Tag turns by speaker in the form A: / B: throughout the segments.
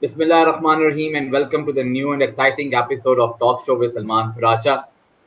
A: Bismillah ar-Rahman ar-Rahim and welcome to the new and exciting episode of Talk Show with Salman Faracha.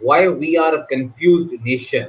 A: why we are a confused nation.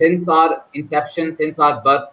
A: Since our inception, since our birth,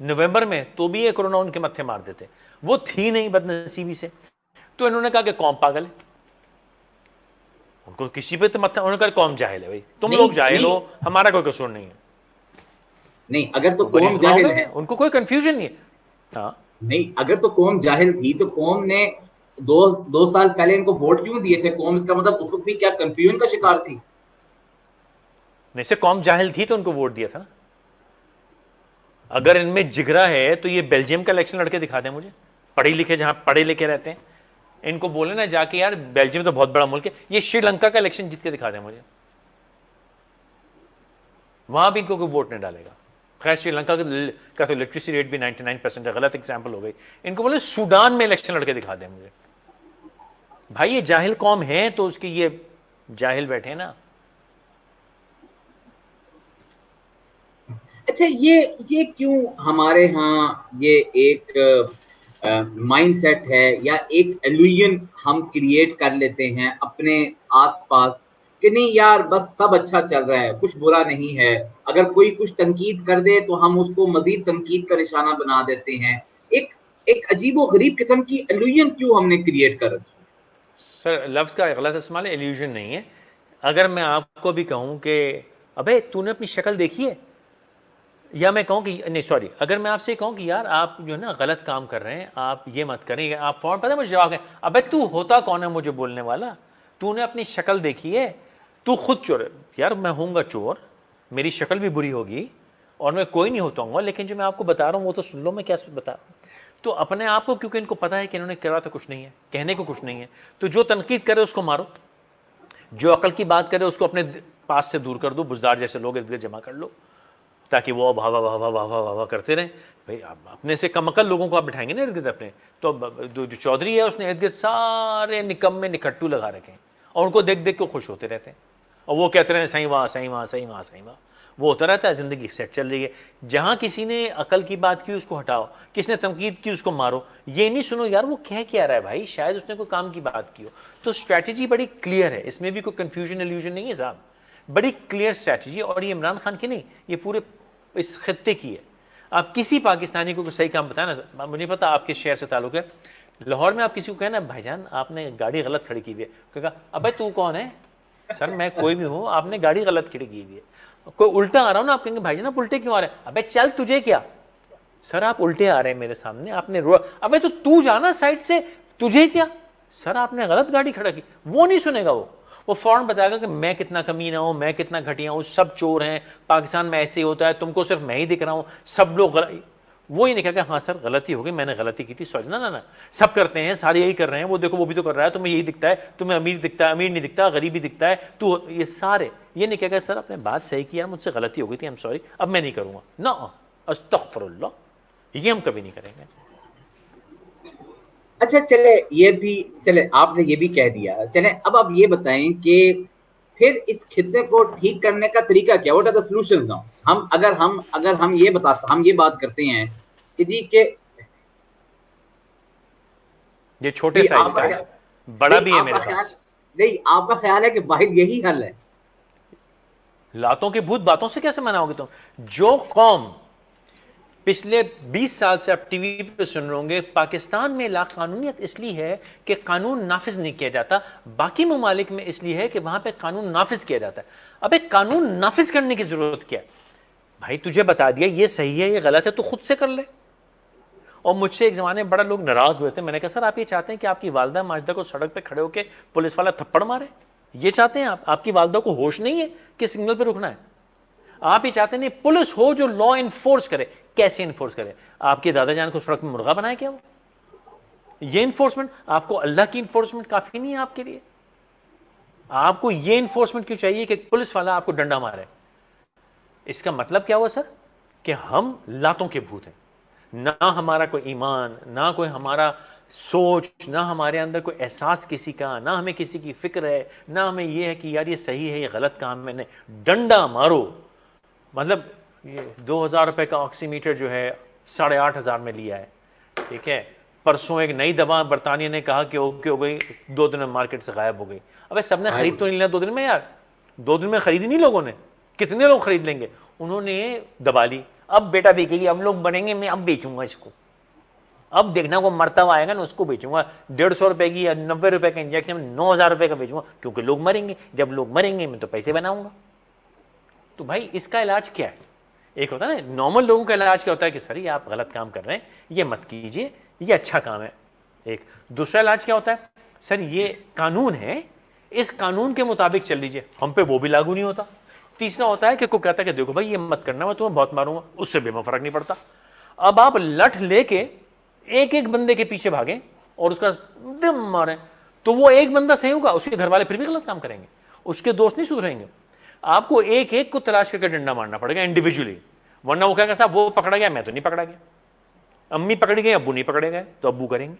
B: نومبر میں تو بھی یہ corona ان کے متھے مار دیتے. وہ تھی نہیں بد نصیبی سے, تو انہوں نے کہا کہ قوم پاگل ہے. ان کو کسی پہ تو متھا, انہوں نے کہا قوم جاہل ہے. بھائی تم لوگ جاہل ہو, ہمارا کوئی قصور نہیں ہے.
A: نہیں, اگر تو قوم جاہل ہے,
B: ان کو کوئی کنفیوژن نہیں ہے. ہاں
A: نہیں, اگر تو قوم جاہل تھی تو قوم نے دو سال پہلے ان کو ووٹ کیوں دیے تھے؟ قوم اس کا مطلب اس وقت بھی کیا کنفیوژن کا شکار تھی؟
B: نہیں سے قوم جاہل تھی تو ان کو ووٹ دیا تھا نا. اگر ان میں جگرا ہے تو یہ بیلجیم کا الیکشن لڑ کے دکھا دیں مجھے, پڑھے لکھے, جہاں پڑھے لکھے رہتے ہیں. ان کو بولے نا جا کے یار بیلجیم تو بہت بڑا ملک ہے, یہ شری لنکا کا الیکشن جیت کے دکھا دیں مجھے, وہاں بھی ان کو کوئی ووٹ نہیں ڈالے گا. خیر شری لنکا کا تو لٹریسی ریٹ بھی 99% ہے, غلط ایگزامپل ہو گئی. ان کو بولے سوڈان میں الیکشن لڑ کے دکھا دیں مجھے. بھائی یہ جاہل قوم ہے تو اس کی یہ جاہل بیٹھے نا.
A: اچھا, یہ کیوں ہمارے ہاں یہ ایک مائنڈ سیٹ ہے یا ایک ایلوژن ہم کریٹ کر لیتے ہیں اپنے آس پاس کہ نہیں یار بس سب اچھا چل رہا ہے, کچھ برا نہیں ہے, اگر کوئی کچھ تنقید کر دے تو ہم اس کو مزید تنقید کا نشانہ بنا دیتے ہیں. ایک عجیب و غریب قسم کی ایلوژن کیوں ہم نے کریٹ کر رکھی؟
B: سر لفظ کا غلط استعمال ہے, ایلیوژن نہیں ہے. اگر میں آپ کو بھی کہوں کہ ابے تو نے اپنی شکل دیکھی ہے, یا میں کہوں کہ نہیں سوری, اگر میں آپ سے کہوں کہ یار آپ جو ہے نا غلط کام کر رہے ہیں, آپ یہ مت کریں, آپ فوراً پتہ ہے مجھے جواب ہے ابے تو ہوتا کون ہے مجھے بولنے والا, تو نے اپنی شکل دیکھی ہے, تو خود چور. یار میں ہوں گا چور, میری شکل بھی بری ہوگی اور میں کوئی نہیں ہوتا ہوں گا, لیکن جو میں آپ کو بتا رہا ہوں وہ تو سن لو میں کیا بتا رہا ہوں. تو اپنے آپ کو, کیونکہ ان کو پتا ہے کہ انہوں نے کرا تو کچھ نہیں ہے, کہنے کو کچھ نہیں ہے, تو جو تنقید کرے اس کو مارو, جو عقل کی بات کرے اس کو اپنے پاس سے دور کر دو, بزدار جیسے لوگ ارد گرد جمع کر لو تاکہ وہ اب ہوا ہوا ہوا ہوا ہوا کرتے رہیں. بھائی اپنے سے کم عقل لوگوں کو آپ بٹھائیں گے نا ارد گرد اپنے, تو جو چودھری ہے اس نے ارد گرد سارے نکمے نکھٹو لگا رکھے ہیں اور ان کو دیکھ دیکھ کے خوش ہوتے رہتے ہیں, اور وہ کہتے رہے صحیح وہاں صحیح وہاں صحیح وہاں صحیح وہاں, وہ ہوتا رہتا ہے, زندگی سیٹ چل رہی ہے. جہاں کسی نے عقل کی بات کی اس کو ہٹاؤ, کس نے تنقید کی اس کو مارو, یہ نہیں سنو یار وہ کہہ کیا رہا ہے بھائی, شاید اس نے کوئی کام کی بات کی ہو. تو اسٹریٹجی بڑی کلیئر ہے, اس میں بھی کوئی کنفیوژن ایلیوژن نہیں ہے صاحب, بڑی کلیئر اسٹریٹجی. اور یہ عمران خان کی نہیں, یہ پورے اس خطے کی ہے. آپ کسی پاکستانی کو صحیح کام بتائیں نا, مجھے پتا آپ کس شہر سے تعلق ہے, لاہور میں آپ کسی کو کہنا بھائی جان آپ نے گاڑی غلط کھڑی کی ہوئی ہے, کہا ابے تو کون ہے, سر میں کوئی بھی ہوں, آپ نے گاڑی غلط کھڑی کی ہوئی ہے. کوئی الٹا آ رہا ہوں نا, آپ کہیں گے بھائی جان آپ الٹے کیوں آ رہے ہیں, ابے چل تجھے کیا, سر آپ الٹے آ رہے ہیں میرے سامنے, آپ نے ابے تو جانا سائڈ سے, تجھے کیا, سر آپ نے غلط گاڑی کھڑا کی. وہ نہیں سنے گا, وہ فوراً بتائے گا کہ میں کتنا کمینہ ہوں, میں کتنا گھٹیا ہوں, سب چور ہیں, پاکستان میں ایسے ہی ہوتا ہے, تم کو صرف میں ہی دکھ رہا ہوں, سب لوگ وہ ہی نہیں کہا کہ ہاں سر غلطی ہو گئی, میں نے غلطی کی تھی, سوچ نا نا سب کرتے ہیں, سارے یہی کر رہے ہیں, وہ دیکھو وہ بھی تو کر رہا ہے, تمہیں یہی دکھتا ہے, تمہیں امیر دکھتا ہے, امیر نہیں دکھتا, غریب ہی دکھتا ہے, تو یہ سارے یہ نہیں کہا کہ سر آپ نے بات صحیح کیا, مجھ سے غلطی ہو گئی تھی, ایم سوری, اب میں نہیں کروں گا, نا استغفر اللہ, یہ ہم کبھی نہیں کریں گے.
A: اچھا چلے آپ نے یہ بھی کہہ دیا, چلے اب آپ یہ بتائیں کہ پھر اس خطے کو ٹھیک کرنے کا طریقہ کیا, what are the solutions now. اگر ہم یہ بات کرتے ہیں کہ جی کہ
B: یہ چھوٹے سائز کا ہے, بڑا بھی ہے میرے پاس.
A: نہیں, آپ کا خیال ہے کہ واحد یہی حل ہے؟
B: لاتوں کے بھوت باتوں سے کیسے مناؤ گے تم؟ جو قوم پچھلے 20 سال سے آپ ٹی وی پہ سن رہے ہوں گے پاکستان میں لا قانونیت اس لیے ہے کہ قانون نافذ نہیں کیا جاتا, باقی ممالک میں اس لیے ہے کہ وہاں پہ قانون نافذ کیا جاتا ہے. اب ایک قانون نافذ کرنے کی ضرورت کیا ہے بھائی, تجھے بتا دیا یہ صحیح ہے یہ غلط ہے, تو خود سے کر لے. اور مجھ سے ایک زمانے میں بڑا لوگ ناراض ہوئے تھے, میں نے کہا سر آپ یہ چاہتے ہیں کہ آپ کی والدہ ماجدہ کو سڑک پہ کھڑے ہو کے پولیس والا تھپڑ مارے, یہ چاہتے ہیں آپ کی والدہ کو ہوش نہیں ہے کہ سگنل پہ رکنا ہے, آپ یہ چاہتے نہیں پولیس ہو جو لا انفورس کرے. کیسے انفورس کرے؟ آپ کے دادا جان کو سڑک میں مرغا بنائے کیا وہ؟ یہ انفورسمنٹ آپ کو, اللہ کی انفورسمنٹ کافی نہیں ہے آپ کے لیے؟ آپ کو یہ انفورسمنٹ کیوں چاہیے کہ پولیس والا آپ کو ڈنڈا مارے؟ اس کا مطلب کیا ہوا سر کہ ہم لاتوں کے بھوت ہیں, نہ ہمارا کوئی ایمان, نہ کوئی ہمارا سوچ, نہ ہمارے اندر کوئی احساس کسی کا, نہ ہمیں کسی کی فکر ہے, نہ ہمیں یہ ہے کہ یار یہ صحیح ہے یہ غلط کام میں نے, ڈنڈا مارو. مطلب یہ 2000 روپے کا آکسی میٹر جو ہے 8500 میں لیا ہے, ٹھیک ہے, پرسوں ایک نئی دوا برطانیہ نے کہا کہ اوکے ہو گئی, 2 دن میں مارکیٹ سے غائب ہو گئی. ابے سب نے خرید تو نہیں لیا 2 دن میں یار, 2 دن میں خریدی نہیں لوگوں نے, کتنے لوگ خرید لیں گے؟ انہوں نے دبا لی. اب بیٹا بیچے گی, اب لوگ بنیں گے, میں اب بیچوں گا اس کو, اب دیکھنا وہ مرتبہ آئے گا نا, اس کو بیچوں گا 150 روپے کی یا 90 روپے کا انجیکشن 9000 روپے کا بیچوں گا, کیونکہ لوگ مریں گے, جب لوگ مریں گے میں تو پیسے بناؤں گا. تو بھائی اس کا علاج کیا ہے؟ ایک ہوتا ہے نا نارمل لوگوں کا علاج کیا ہوتا ہے کہ سر یہ آپ غلط کام کر رہے ہیں, یہ مت کیجئے, یہ اچھا کام ہے. ایک دوسرا علاج کیا ہوتا ہے, سر یہ قانون ہے, اس قانون کے مطابق چل لیجئے, ہم پہ وہ بھی لاگو نہیں ہوتا. تیسرا ہوتا ہے کہ کوئی کہتا ہے کہ دیکھو بھائی یہ مت کرنا, میں تمہیں بہت ماروں گا, اس سے بھی میں فرق نہیں پڑتا. اب آپ لٹھ لے کے ایک ایک بندے کے پیچھے بھاگیں اور اس کا دم ماریں, تو وہ ایک بندہ صحیح ہوگا, اس کے گھر والے پھر بھی غلط کام کریں گے, اس کے دوست نہیں سدھریں گے. آپ کو ایک ایک کو تلاش کر کے ڈنڈا مارنا پڑے گا انڈیویجولی, ورنہ وہ کہے گا صاحب وہ پکڑا گیا, میں تو نہیں پکڑا گیا, امی پکڑ گئے, ابو نہیں پکڑے گئے تو ابو کریں گے,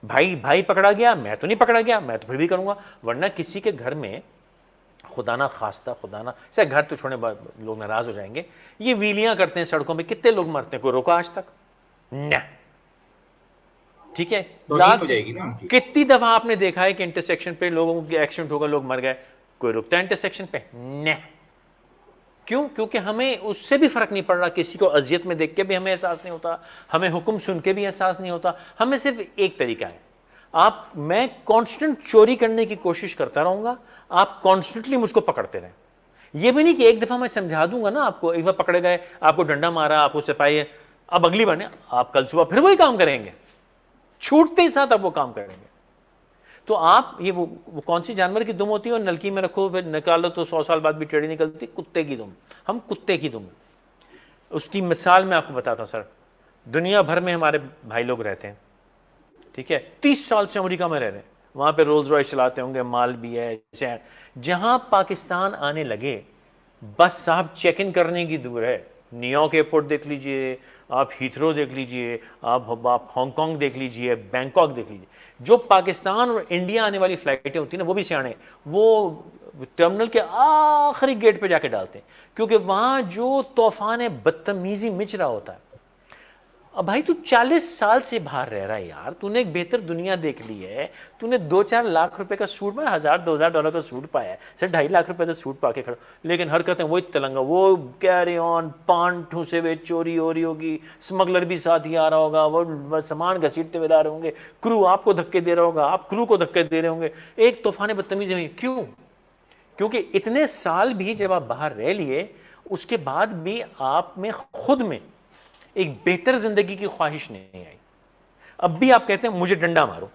B: بھائی پکڑا گیا, میں تو نہیں پکڑا گیا, میں تو پھر بھی کروں گا. ورنہ کسی کے گھر میں خدا نہ خواستہ, خدا نہ سے گھر تو چھوڑنے لوگ ناراض ہو جائیں گے, یہ ویلیاں کرتے ہیں سڑکوں پہ, کتنے لوگ مرتے ہیں, کوئی روکا آج تک؟ نہ. ٹھیک ہے, کتنی دفعہ آپ نے دیکھا ہے کہ انٹرسیکشن پہ لوگوں کے ایکسیڈنٹ ہوگا, لوگ مر گئے, کوئی رکتا ہے انٹرسیکشن پہ؟ نہ. کیوں؟ کیونکہ ہمیں اس سے بھی فرق نہیں پڑ رہا, کسی کو اذیت میں دیکھ کے بھی ہمیں احساس نہیں ہوتا, ہمیں حکم سن کے بھی احساس نہیں ہوتا. ہمیں صرف ایک طریقہ ہے, میں کانسٹنٹ چوری کرنے کی کوشش کرتا رہوں گا, آپ کانسٹنٹلی مجھ کو پکڑتے رہیں. یہ بھی نہیں کہ ایک دفعہ میں سمجھا دوں گا نا آپ کو, ایک بار پکڑے گئے, آپ کو ڈنڈا مارا, آپ کو سپاہی ہے, اب اگلی بار آپ کل صبح پھر وہی کام کریں گے, چھوٹتے ہی ساتھ آپ وہ کام کریں گے. تو آپ یہ وہ کون سی جانور کی دم ہوتی ہے, اور نلکی میں رکھو پھر نکالو تو 100 سال بعد بھی ٹیڑھی نکلتی, کتے کی دم. ہم کتے کی دم. اس کی مثال میں آپ کو بتاتا ہوں سر, دنیا بھر میں ہمارے بھائی لوگ رہتے ہیں, ٹھیک ہے, 30 سال سے امریکہ میں رہ رہے ہیں, وہاں پہ رولز رائس چلاتے ہوں گے, مال بھی ہے. جہاں پاکستان آنے لگے, بس صاحب چیک ان کرنے کی دور ہے, نیو یارک ایئرپورٹ دیکھ لیجئے, آپ ہیتھرو دیکھ لیجئے, آپ ہانگ کانگ دیکھ لیجئے, بینکاک دیکھ لیجئے. جو پاکستان اور انڈیا آنے والی فلائٹیں ہوتی ہیں نا, وہ بھی سیانے, وہ ٹرمینل کے آخری گیٹ پہ جا کے ڈالتے ہیں, کیونکہ وہاں جو طوفان بدتمیزی مچ رہا ہوتا ہے. اب بھائی تو 40 سال سے باہر رہ رہا ہے یار, تو نے ایک بہتر دنیا دیکھ لی ہے, تو نے 2-4 لاکھ روپے کا سوٹ, میں $1000-2000 کا سوٹ پایا ہے, سر 2.5 لاکھ روپے کا سوٹ پا کے کھڑا, لیکن حرکتیں وہی تلنگا, وہ کیری آن, پان ٹھوسے ہوئے, چوری ہو رہی ہوگی, اسمگلر بھی ساتھ ہی آ رہا ہوگا, وہ سامان گھسیٹتے ہوئے آ رہے ہوں گے, کرو آپ کو دھکے دے رہا ہوگا, آپ کرو کو دھکے دے رہے ہوں گے, ایک طوفان بدتمیزی ہوئی. کیوں؟ کیونکہ اتنے سال بھی جب آپ باہر رہ لیے, اس کے بعد بھی آپ میں خود میں ایک بہتر زندگی کی خواہش نہیں آئی. اب بھی آپ کہتے ہیں مجھے ڈنڈا مارو,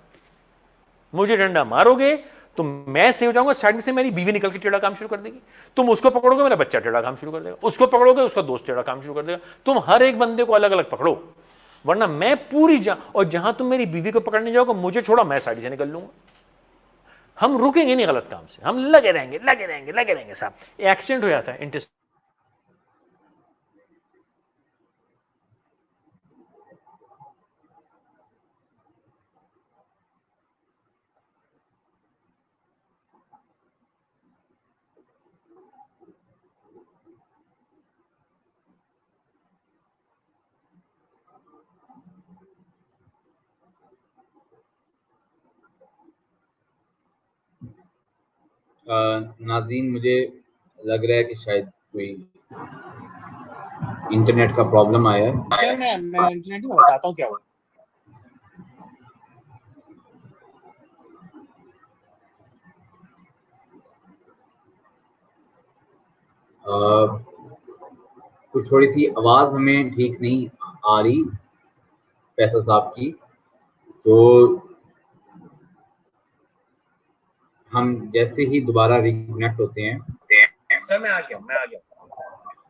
B: مجھے ڈنڈا مارو گے تو میں صحیح ہو جاؤں گا, سائڈ میں سے میری بیوی نکل کے ٹیڑھا کام شروع کر دے گی, تم اس کو پکڑو گے میرا بچہ ٹیڑھا کام شروع کر دے گا, اس کو پکڑو گے اس کا دوست ٹیڑھا کام شروع کر دے گا. تم ہر ایک بندے کو الگ الگ پکڑو, ورنہ میں پوری اور جہاں تم میری بیوی کو پکڑنے جاؤ گے, مجھے چھوڑا, میں سائڈ سے نکل لوں گا. ہم رکیں گے نہیں غلط کام سے, ہم لگے رہیں گے صاحب. ایکسیڈنٹ ہو جاتا ہے,
A: ناظرین مجھے لگ رہا ہے کہ شاید کوئی انٹرنیٹ کا پرابلم آیا ہے.
B: میں انٹرنیٹ میں بتاتا ہوں کیا ہوا.
A: کچھ تھوڑی سی آواز ہمیں ٹھیک نہیں آ رہی فیصل صاحب کی, تو ہم جیسے ہی دوبارہ ریکنیکٹ ہوتے ہیں.
B: سر میں آ گیا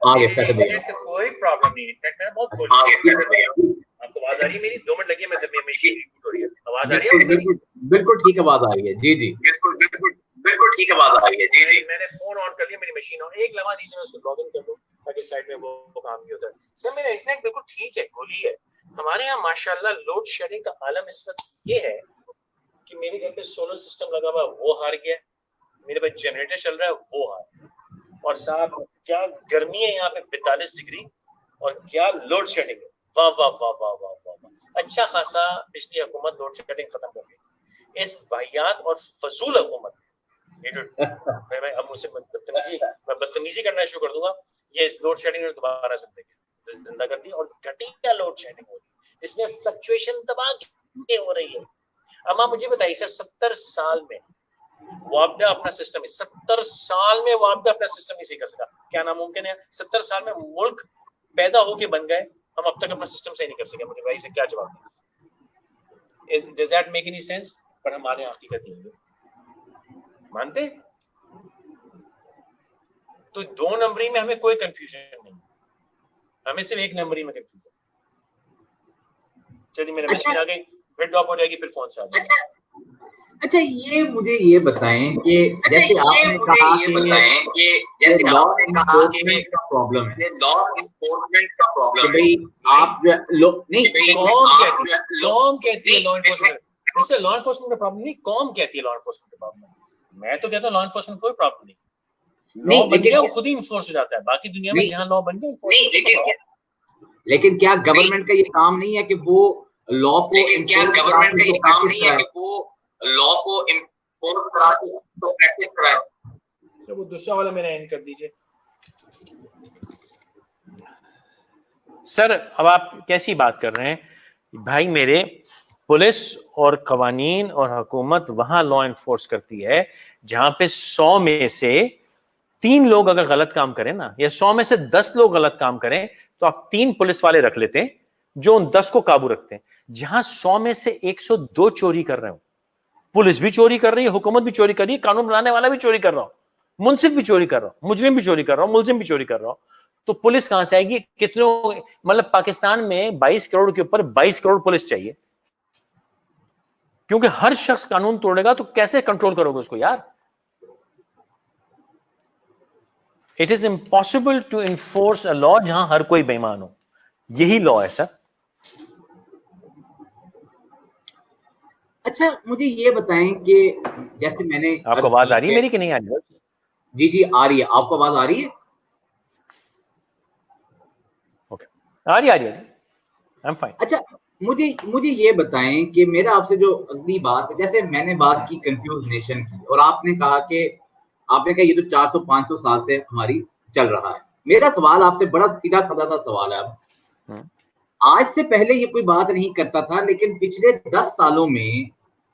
A: آگے
B: کوئی پرابلم نہیں ہے, بہت آپ کو آواز آ رہی ہے میری؟ 2 منٹ لگی, میں مشین ریبوٹ ہو رہی ہے, آواز آ رہی ہے؟
A: بالکل ٹھیک آواز آ رہی ہے. جی جی بالکل ٹھیک آواز آ رہی ہے. جی جی
B: میں نے فون آن کر لیا, میری مشین آن, ایک لمحہ دیجیے میں اس کو لاگ ان کر دوں تاکہ سائڈ میں وہ کام بھی ہوتا ہے. سر میرا انٹرنیٹ بالکل ٹھیک ہے, گولی ہے. ہمارے یہاں ماشاءاللہ لوڈ شیڈنگ کا عالم اس وقت یہ ہے کہ میرے گھر پہ سولر سسٹم لگا ہوا ہے, وہ ہار گیا, میرے پاس جنریٹر چل رہا ہے, وہ ہار, اور صاحب کیا گرمی ہے یہاں پہ 42 ڈگری, اور کیا لوڈ شیڈنگ ہے. واہ واہ واہ واہ واہ واہ, اچھا خاصا پچھلی حکومت لوڈ شیڈنگ ختم کر گئی. اس واحیات اور فضول حکومت میں اب مجھ سے بدتمیزی کرنا شروع کر دوں گا, یہ لوڈ شیڈنگ دوبارہ زندگی. زندہ کر دی اور گھٹیا لوڈ شیڈنگ ہو رہی ہے جس میں فلکچویشن تباہ کے ہو رہی ہے. اب آپ مجھے بتائیے سر 70 سال میں وابڈا اپنا سسٹم 70 سال میں وابڈا اپنا سسٹم نہیں صحیح کر سکا. کیا ناممکن ہے؟ 70 سال میں ملک پیدا ہو کے بن گئے, ہم اب تک اپنا سسٹم صحیح نہیں کر سکے. مجھے بھائی سے کیا جواب دیں؟ Does that make any sense؟ پر ہمارے یہاں حقیقت یہ ہے, مانتے؟ تو 2 نمبری میں ہمیں کوئی کنفیوژن نہیں, ہمیں صرف 1 نمبری میں کنفیوژن. چلیے میرے میسج آ گئی, پھر ڈراپ ہو جائے گی, پھر فون سے آ جائے گی.
A: اچھا یہ مجھے یہ بتائیں کہ جیسے آپ نے کہا کہ لا انفورسمنٹ کا پرابلم ہے, لا انفورسمنٹ کا پرابلم ہے, آپ جو لوگ نہیں
B: قوم کہتی ہے لا انفورسمنٹ, ویسے لا انفورسمنٹ کا پرابلم نہیں, قوم کہتی ہے لا انفورسمنٹ کا پرابلم. میں تو کہتا ہوں لا انفورسمنٹ کوئی پرابلم نہیں, لا بن گیا وہ خود ہی انفورس ہو جاتا ہے. باقی دنیا میں جہاں لا بن گیا,
A: لیکن کیا گورنمنٹ کا یہ کام نہیں ہے کہ وہ لا کو, کیا گورنمنٹ کا یہ کام نہیں ہے کہ وہ لا کو امپورٹ کرا کے تو پریکٹس کرائے؟
B: سر وہ دوسرا والا میرا اینڈ کر دیجئے. سر اب آپ کیسی بات کر رہے ہیں بھائی میرے؟ پولیس اور قوانین اور حکومت وہاں لا انفورس کرتی ہے جہاں پہ 100 میں سے 3 لوگ اگر غلط کام کریں نا, یا 100 میں سے 10 لوگ غلط کام کریں, تو آپ 3 پولیس والے رکھ لیتے ہیں جو ان 10 کو قابو رکھتے ہیں. جہاں 100 میں سے 102 چوری کر رہے ہوں, پولیس بھی چوری کر رہی ہے, حکومت بھی چوری کر رہی ہے, قانون بنانے والا بھی چوری کر رہا ہو, منصف بھی چوری کر رہا ہو, مجرم بھی چوری کر رہا ہو, ملزم بھی چوری کر رہا ہو, تو پولیس کہاں سے آئے گی؟ کتنے, مطلب پاکستان میں 22 کروڑ کے اوپر 22 کروڑ پولیس چاہیے, کیونکہ ہر شخص قانون توڑے گا تو کیسے کنٹرول کرو گے اس کو یار؟ It is impossible to enforce a law جہاں ہر کوئی بے ایمان ہو. یہی لا ہے سر.
A: اچھا مجھے یہ بتائیں کہ جیسے میں نے,
B: آپ کو آواز آ رہی ہے میری کہ نہیں آ رہی ہے؟
A: جی آ رہی ہے. آپ کو آواز آ رہی ہے؟
B: آ رہی ہے. I'm fine.
A: اچھا مجھے یہ بتائیں کہ میرا آپ سے جو اگلی بات, جیسے میں نے بات کی کنفیوز نیشن کی, اور آپ نے کہا یہ تو 400-500 سال سے ہماری چل رہا ہے. میرا سوال آپ سے بڑا سیدھا سادہ سا سوال ہے. آج سے پہلے یہ کوئی بات نہیں کرتا تھا, لیکن پچھلے 10 سالوں میں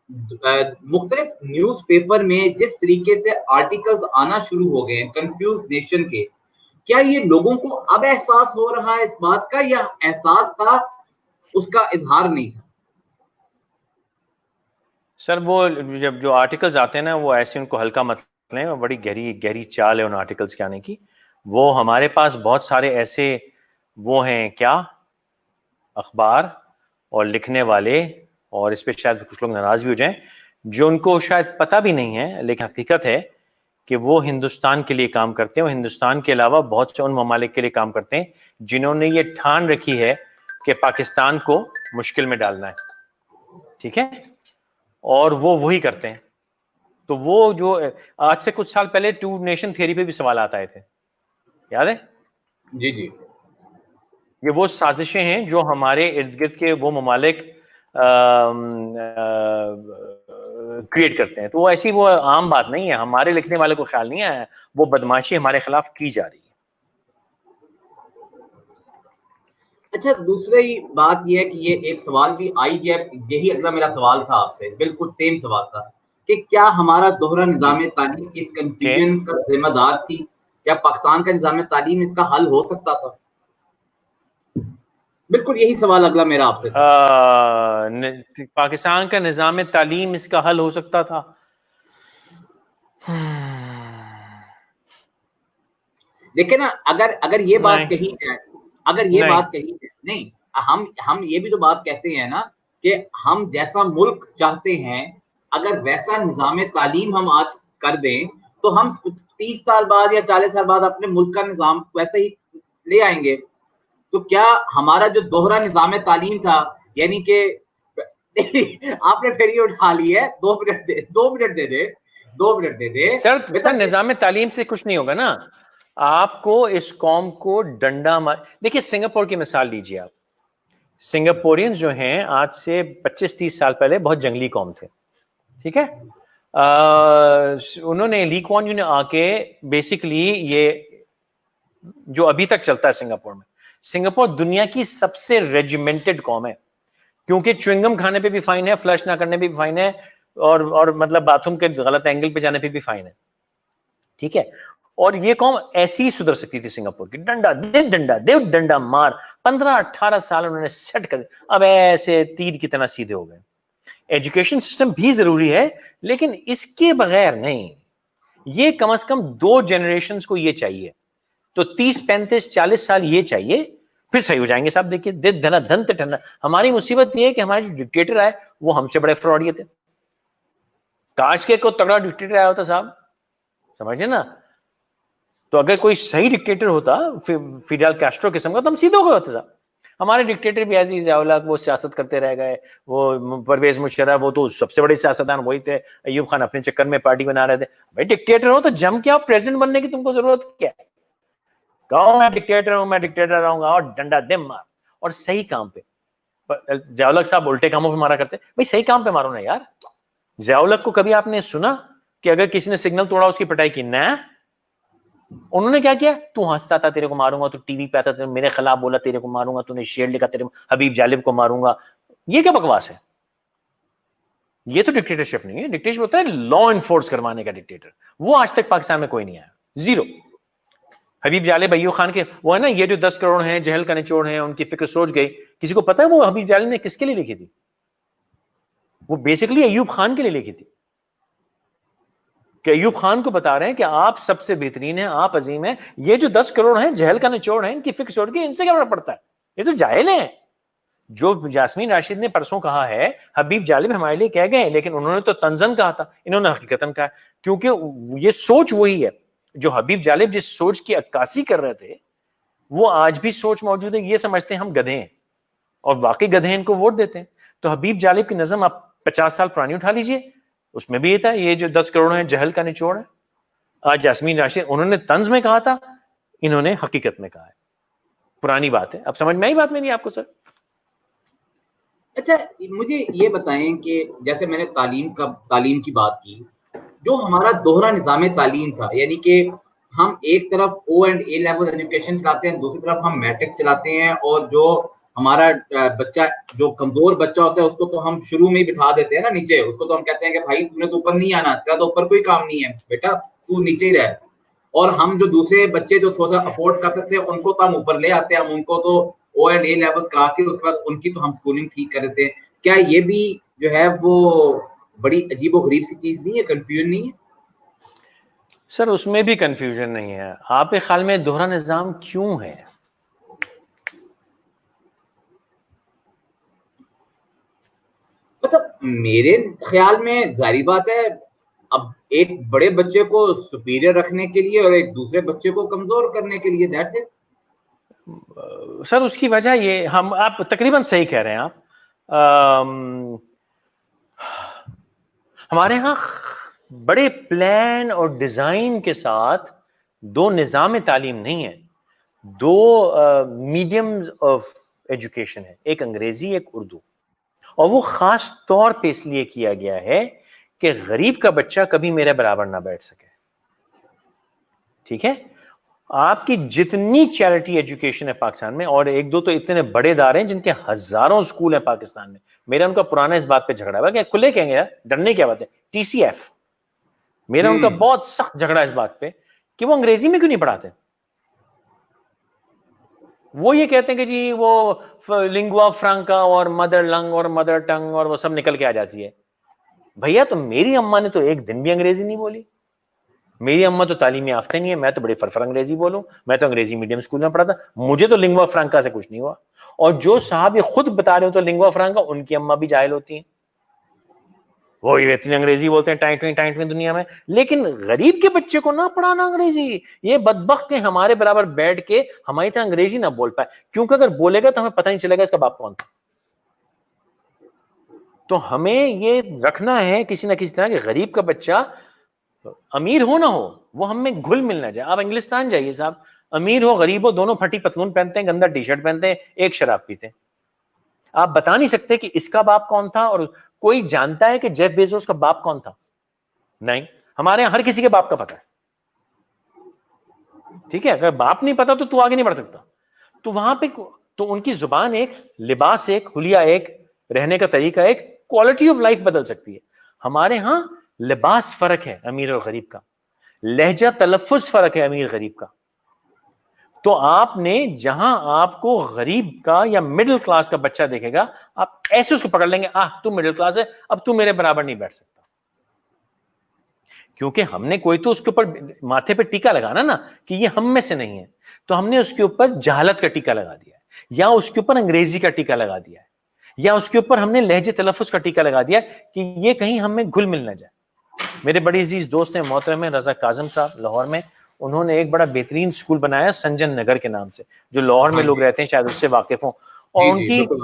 A: مختلف نیوز پیپر میں جس طریقے سے آرٹیکلز آنا شروع ہو گئے ہیں کنفیوز نیشن کے, کیا یہ لوگوں کو اب احساس ہو رہا ہے اس بات کا, یا احساس تھا اس کا اظہار نہیں تھا؟
B: سر وہ جب جو آرٹیکلز آتے ہیں نا, وہ ایسے ان کو ہلکا مت لیں, بڑی گہری چال ہے ان آرٹیکلز کے آنے کی. وہ ہمارے پاس بہت سارے ایسے وہ ہیں کیا اخبار اور لکھنے والے, اور اس پہ شاید کچھ لوگ ناراض بھی ہو جائیں, جو ان کو شاید پتہ بھی نہیں ہے, لیکن حقیقت ہے کہ وہ ہندوستان کے لیے کام کرتے ہیں, اور ہندوستان کے علاوہ بہت سے ان ممالک کے لیے کام کرتے ہیں جنہوں نے یہ ٹھان رکھی ہے کہ پاکستان کو مشکل میں ڈالنا ہے. ٹھیک ہے, اور وہ وہی کرتے ہیں. تو وہ جو آج سے کچھ سال پہلے 2 نیشن تھیوری پہ بھی سوالات آئے تھے, یاد ہے؟
A: جی
B: یہ وہ سازشیں ہیں جو ہمارے ارد گرد کے وہ ممالک کریٹ کرتے ہیں. تو وہ ایسی وہ عام بات نہیں ہے, ہمارے لکھنے والے کو خیال نہیں ہے وہ بدماشی ہمارے خلاف کی جا رہی ہے.
A: اچھا دوسری بات یہ ہے کہ یہ ایک سوال بھی آئی ہے, یہی اگلا میرا سوال تھا آپ سے, بالکل سیم سوال تھا, کہ کیا ہمارا دوہرا نظام تعلیم اس کنفیوژن کا ذمہ دار تھی؟ کیا پاکستان کا نظام تعلیم اس کا حل ہو سکتا تھا؟ بالکل یہی سوال اگلا میرا آپ سے تھا.
B: پاکستان کا نظام تعلیم اس کا حل ہو سکتا تھا؟
A: لیکن اگر یہ بات کہی جائے, اگر یہ بات کہی جائے, نہیں ہم یہ بھی تو بات کہتے ہیں نا کہ ہم جیسا ملک چاہتے ہیں, اگر ویسا نظام تعلیم ہم آج کر دیں تو ہم 30 سال بعد یا 40 سال بعد اپنے ملک کا نظام ویسے ہی لے آئیں گے. تو کیا ہمارا جو دوہرا نظام تعلیم تھا, یعنی کہ آپ نے پھر یہ اٹھا لی ہے, 2 منٹ دے دے
B: سر نظام تعلیم سے کچھ نہیں ہوگا نا. آپ کو اس قوم کو ڈنڈا دیکھیے, سنگاپور کی مثال لیجیے آپ. سنگاپورینز جو ہیں آج سے 25-30 سال پہلے بہت جنگلی قوم تھے. ٹھیک ہے, انہوں نے لی کوان یو نے آ کے بیسکلی یہ جو ابھی تک چلتا ہے سنگاپور میں, سنگاپور دنیا کی سب سے ریجیمنٹڈ قوم ہے, کیونکہ چوئنگم کھانے پہ بھی فائن ہے, فلش نہ کرنے پہ بھی فائن ہے, اور مطلب باتھ روم کے غلط اینگل پہ جانے پہ بھی فائن ہے. ٹھیک ہے, اور یہ قوم ایسی ہی سدھر سکتی تھی سنگاپور کی, ڈنڈا دے ڈنڈا مار, 15-18 سال انہوں نے سیٹ کر, اب ایسے تیر کی طرح سیدھے ہو گئے. ایجوکیشن سسٹم بھی ضروری ہے, لیکن اس کے بغیر نہیں. یہ کم از کم 2 جنریشنز کو یہ چاہیے, تو 30-35-40 سال یہ چاہیے, پھر صحیح ہو جائیں گے صاحب. دیکھیے دھن ٹھنڈا. ہماری مصیبت یہ ہے کہ ہمارے جو ڈکٹیٹر آئے وہ ہم سے بڑے فراڈ تھے. کاش کے کو تگڑا ڈکٹیٹر آیا ہوتا صاحب, سمجھے نا, تو اگر کوئی صحیح ڈکٹیٹر ہوتا فیڈل کیسٹرو قسم کا, تو ہم سیدھے ہو گئے ہوتے صاحب. ہمارے ڈکٹیٹر بھی ایسے ضیاء الحق وہ سیاست کرتے رہ گئے, وہ پرویز مشرف وہ تو سب سے بڑے سیاستدان وہی تھے, ایوب خان اپنے چکر میں پارٹی بنا رہے تھے. بھائی ڈکٹیٹر ہو تو جم کیا, پریزیڈنٹ بننے کی تم کو ضرورت کیا ہے؟ کہو میں ڈکٹیٹر ہوں, میں ڈکٹیٹر رہوں گا, اور ڈنڈا دم مار, اور صحیح کام پہ. ضیاء الحق صاحب الٹے کاموں پہ مارا کرتے, بھائی صحیح کام پہ مارو نا یار. ضیاء الحق کو کبھی آپ نے سنا کہ اگر کسی نے سگنل توڑا اس کی پٹائی کی؟ نہ, انہوں نے کیا کیا, تو ہنستا تھا تیرے کو ماروں گا, تو ٹی وی پہ آتا تھا میرے خلاف بولا تیرے کو ماروں گا, تو نے شیئر لکھا تیرے حبیب جالب کو ماروں گا. یہ کیا بکواس ہے؟ یہ تو ڈکٹیٹرشپ نہیں ہے. ڈکٹیٹرشپ ہوتا ہے لا انفورس کروانے کا ڈکٹیٹر. وہ آج تک پاکستان میں کوئی نہیں آیا, زیرو. حبیب جالب ایوب خان کے وہ ہے نا, یہ جو 10 کروڑ ہیں جہل کا نچوڑ ہیں, ان کی فکر سوچ گئی. کسی کو پتا ہے وہ حبیب جالب نے کس کے لیے لکھی تھی؟ وہ بیسیکلی ایوب خان کے لیے لکھی تھی, کہ ایوب خان کو بتا رہے ہیں کہ آپ سب سے بہترین ہیں, آپ عظیم ہیں, یہ جو 10 کروڑ ہیں جہل کا نچوڑ ہیں, ان کی فکر چھوڑ کے ان سے کیا فرق پڑتا ہے, یہ تو جاہل ہیں. جو یاسمین راشد نے پرسوں کہا ہے حبیب جالب ہمارے لیے کہہ گئے, لیکن انہوں نے تو تنزن کہا تھا, انہوں نے حقیقتاً کہا, کیونکہ یہ سوچ وہی ہے جو حبیب جالب جس سوچ کی عکاسی کر رہے تھے, وہ آج بھی سوچ موجود ہے. یہ سمجھتے ہیں ہم گدھے ہیں, اور واقعی گدھے ان کو ووٹ دیتے ہیں. تو حبیب جالب کی نظم آپ 50 سال پرانی اٹھا لیجئے, اس میں بھی یہ تھا یہ جو 10 کروڑ ہیں جہل کا نچوڑ ہے. آج یاسمین راشد انہوں نے طنز میں کہا تھا, انہوں نے حقیقت میں کہا ہے. پرانی بات ہے, اب سمجھ میں آئی بات میری آپ کو سر؟
A: اچھا مجھے یہ بتائیں کہ جیسے میں نے تعلیم کی بات کی, جو ہمارا دوہرا نظام تعلیم تھا, یعنی کہ ہم ایک طرف او اینڈ اے لیول ایجوکیشن چلاتے ہیں, دوسری طرف ہم میٹرک چلاتے ہیں, اور جو ہمارا بچہ جو کمزور بچہ ہوتا ہے اس کو تو ہم شروع میں ہی بٹھا دیتے ہیں نا نیچے, اس کو تو ہم کہتے ہیں کہ بھائی تو نے تو اوپر نہیں آنا, تیرا تو اوپر کوئی کام نہیں ہے بیٹا, تو نیچے ہی رہ. اور ہم جو دوسرے بچے جو تھوڑا سا افورڈ کر سکتے ہیں ان کو تو ہم اوپر لے آتے ہیں, ہم ان کو تو او اینڈ اے لیول کرا کے اس کے بعد ان کی تو ہم اسکولنگ ٹھیک کر دیتے ہیں. کیا یہ بھی جو ہے وہ بڑی عجیب و غریب سی چیز نہیں ہے, کنفیوژن نہیں ہے؟
B: سر اس میں بھی کنفیوژن نہیں ہے. آپ کے خیال میں دوہرا نظام کیوں ہے؟
A: مطلب میرے خیال میں ظاہری بات ہے, اب ایک بڑے بچے کو سپیریئر رکھنے کے لیے اور ایک دوسرے بچے کو کمزور کرنے کے لیے, دیٹس اٹ.
B: سر اس کی وجہ یہ, آپ تقریباً صحیح کہہ رہے ہیں. آپ ہمارے ہاں بڑے پلان اور ڈیزائن کے ساتھ 2 نظام تعلیم نہیں ہے, 2 میڈیمز آف ایجوکیشن ہے, ایک انگریزی ایک اردو. اور وہ خاص طور پہ اس لیے کیا گیا ہے کہ غریب کا بچہ کبھی میرے برابر نہ بیٹھ سکے. ٹھیک ہے, آپ کی جتنی چیریٹی ایجوکیشن ہے پاکستان میں, اور 1-2 تو اتنے بڑے ادارے ہیں جن کے ہزاروں اسکول ہیں پاکستان میں. میرا ان کا پرانا اس بات پہ جھگڑا ہوا, کہ کھلے کہیں گے یار, ڈرنے کیا بات ہے. ٹی سی ایف, میرا ان کا بہت سخت جھگڑا اس بات پہ کہ وہ انگریزی میں کیوں نہیں پڑھاتے. وہ یہ کہتے ہیں کہ جی وہ لنگوا فرانکا اور مدر لنگ اور مدر ٹنگ اور وہ سب نکل کے آ جاتی ہے. بھیا تو میری اماں نے تو ایک دن بھی انگریزی نہیں بولی, میری اماں تو تعلیم یافتہ نہیں ہے, میں تو بڑی فرفر انگریزی بولوں, میں تو انگریزی میڈیم اسکول میں پڑھا تھا, مجھے تو لنگوا فرانکا سے کچھ نہیں ہوا. اور جو صاحب یہ خود بتا رہے ہو تو لنگوا فرانکا, ان کی اماں بھی جاہل ہوتی ہیں, وہ اتنی انگریزی بولتے ہیں ٹائنٹویں دنیا میں. لیکن غریب کے بچے کو نہ پڑھانا انگریزی, یہ بدبخت کہ ہمارے برابر بیٹھ کے ہماری طرح انگریزی نہ بول پائے, کیونکہ اگر بولے گا تو ہمیں پتہ نہیں چلے گا اس کا باپ کون تھا. تو ہمیں یہ رکھنا ہے کسی نہ کسی طرح کہ غریب کا بچہ امیر ہو نہ ہو وہ ہم میں گھل مل نہ جائے. آپ انگلستان جائیے صاحب, امیر ہو غریب ہو دونوں پھٹی پتلون پہنتے ہیں, گندا ٹی شرٹ پہنتے ہیں, ایک شراب پیتے ہیں. آپ بتا نہیں سکتے کہ اس کا باپ کون تھا. اور کوئی جانتا ہے کہ جیف بیزوس کا باپ کون تھا؟ نہیں. ہمارے یہاں ہر کسی کے باپ کا پتہ ہے. ٹھیک ہے, اگر باپ نہیں پتا تو آگے نہیں بڑھ سکتا. تو وہاں پہ تو ان کی زبان ایک، لباس ایک، حلیہ ایک، رہنے کا طریقہ ایک، کوالٹی آف لائف بدل سکتی ہے. ہمارے ہاں لباس فرق ہے امیر اور غریب کا، لہجہ تلفظ فرق ہے امیر غریب کا. تو آپ نے جہاں آپ کو غریب کا یا مڈل کلاس کا بچہ دیکھے گا، آپ ایسے اس کو پکڑ لیں گے، تو مڈل کلاس ہے، اب تو میرے برابر نہیں بیٹھ سکتا. کیونکہ ہم نے کوئی تو اس کے اوپر ماتھے پہ ٹیکا لگانا نا کہ یہ ہم میں سے نہیں ہے، تو ہم نے اس کے اوپر جہالت کا ٹیکا لگا دیا ہے، یا اس کے اوپر انگریزی کا ٹیکا لگا دیا ہے، یا اس کے اوپر ہم نے لہجے تلفظ کا ٹیکا لگا دیا کہ یہ کہیں ہم میں گھل مل نہ جائے. میرے بڑے عزیز دوست ہیں محترم ہیں رضا کاظم صاحب لاہور میں، انہوں نے ایک بڑا بہترین اسکول بنایا سنجن نگر کے نام سے، جو لاہور میں لوگ رہتے ہیں شاید اس سے واقف ہوں. اور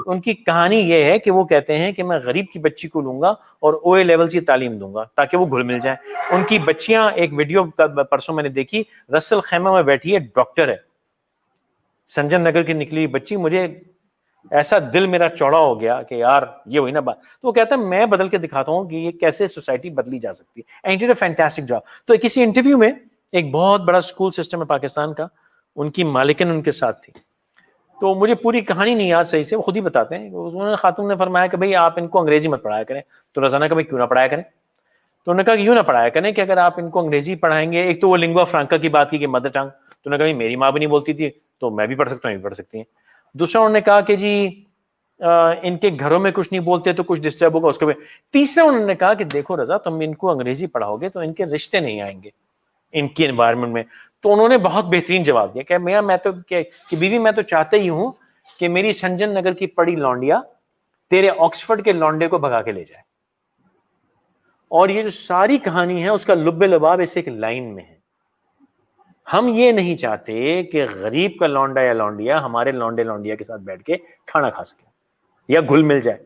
B: ان کی کہانی یہ ہے کہ وہ کہتے ہیں کہ میں غریب کی بچی کو لوں گا اور او اے لیول کی تعلیم دوں گا تاکہ وہ گھل مل جائیں. ان کی بچیاں، ایک ویڈیو پرسوں میں نے دیکھی، رسل خیمہ میں بیٹھی ہے، ڈاکٹر ہے، سنجن نگر کی نکلی بچی. مجھے ایسا دل میرا چوڑا ہو گیا کہ یار یہ ہوئی نا بات. تو وہ کہتا ہے میں بدل کے دکھاتا ہوں کہ یہ کیسے سوسائٹی بدلی جا سکتی ہے. And a fantastic job. تو کسی انٹرویو میں ایک بہت بڑا اسکول سسٹم ہے پاکستان کا، ان کی مالکن ان کے ساتھ تھی. تو مجھے پوری کہانی نہیں یاد صحیح سے، وہ خود ہی بتاتے ہیں. انہوں نے خاتون نے فرمایا کہ بھئی آپ ان کو انگریزی مت پڑھایا کریں. تو رضا نے کہا بھئی کیوں نہ پڑھایا کریں؟ تو انہوں نے کہا کہ یوں نہ پڑھایا کریں کہ اگر آپ ان کو انگریزی پڑھائیں گے، ایک تو وہ لنگوا فرانکا کی بات کی کہ مدر ٹنگ، تو انہوں نے کہا میری ماں بھی نہیں بولتی تھی تو میں بھی پڑھ سکتا ہوں، یہ بھی پڑھ سکتی ہیں. دوسرا انہوں نے کہا کہ جی ان کے گھروں میں کچھ نہیں بولتے تو کچھ ڈسٹرب ہوگا اس کے. تیسرا انہوں نے کہا کہ دیکھو رضا تم ان کو انگریزی پڑھاؤ گے تو ان کے رشتے نہیں آئیں گے ان کی انوائرمنٹ میں. تو انہوں نے بہت بہترین جواب دیا کہ میں تو کہ بیوی میں تو چاہتا ہی ہوں کہ میری سنجن نگر کی پڑی لونڈیا تیرے آکسفورڈ کے لونڈے کو بھگا کے لے جائے. اور یہ جو ساری کہانی ہے اس کا لب لباب اس ایک لائن میں ہے. ہم یہ نہیں چاہتے کہ غریب کا لونڈا یا لونڈیا ہمارے لونڈے لونڈیا کے ساتھ بیٹھ کے کھانا کھا سکے یا گھل مل جائے.